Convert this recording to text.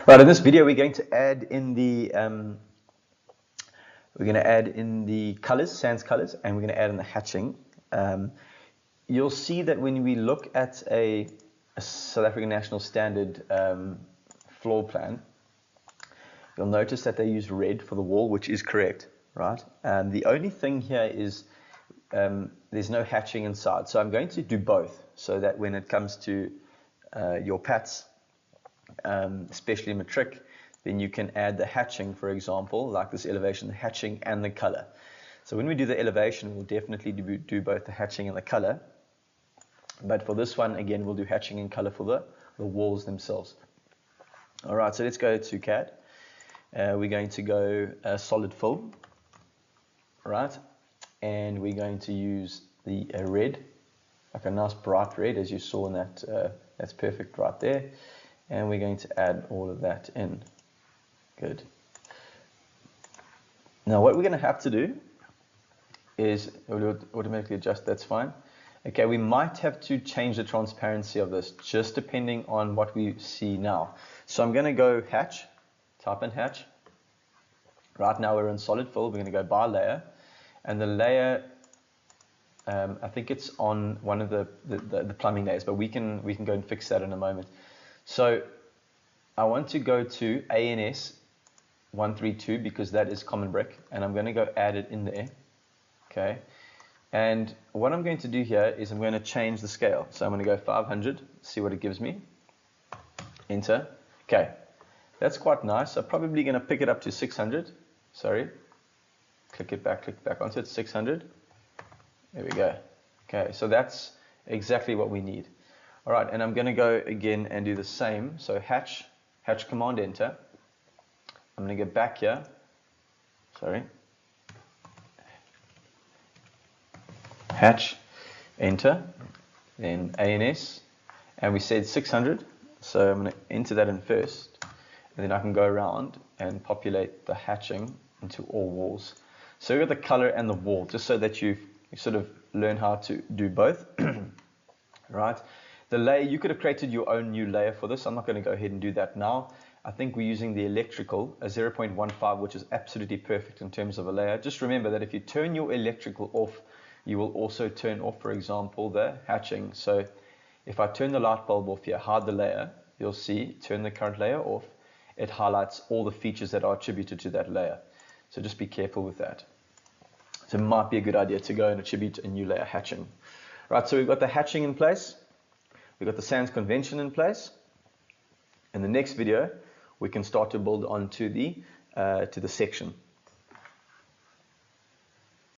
Right, in this video we're going to add in the colors, sans colors, and we're going to add in the hatching. You'll see that when we look at a South African National Standard floor plan, you'll notice that they use red for the wall, which is correct, right? The only thing here is there's no hatching inside, so I'm going to do both, so that when it comes to your pats, especially matric, then you can add the hatching, for example, like this elevation, the hatching and the color. So when we do the elevation, we'll definitely do both the hatching and the color. But for this one, again, we'll do hatching and color for the walls themselves. All right, so let's go to CAD. We're going to go solid fill, right? And we're going to use the red, like a nice bright red, as you saw in that. That's perfect right there. And we're going to add all of that in. Good. Now what we're going to have to do is automatically adjust, that's fine. Okay, we might have to change the transparency of this, just depending on what we see now. So I'm going to go hatch, type in hatch. Right now we're in solid fill, we're going to go by layer. And the layer, I think it's on one of the plumbing layers, but we can go and fix that in a moment. So I want to go to ANS 132 because that is common brick, and I'm going to go add it in there. Okay, and what I'm going to do here is I'm going to change the scale. So I'm going to go 500, see what it gives me. Enter. Okay, that's quite nice. I'm probably going to pick it up to 600. Sorry, click it back onto it. 600. There we go. Okay, so that's exactly what we need. All right, and I'm going to go again and do the same. So hatch command enter. I'm going to go back here. Sorry. Hatch enter. Then ANS. And we said 600. So I'm going to enter that in first. And then I can go around and populate the hatching into all walls. So we've got the color and the wall, just so that you sort of learn how to do both. Right. The layer, you could have created your own new layer for this. I'm not going to go ahead and do that now. I think we're using the electrical, a 0.15, which is absolutely perfect in terms of a layer. Just remember that if you turn your electrical off, you will also turn off, for example, the hatching. So if I turn the light bulb off here, hide the layer, you'll see, turn the current layer off, it highlights all the features that are attributed to that layer. So just be careful with that. So it might be a good idea to go and attribute a new layer hatching. Right, so we've got the hatching in place. We've got the sans convention in place. In the next video, we can start to build onto the section.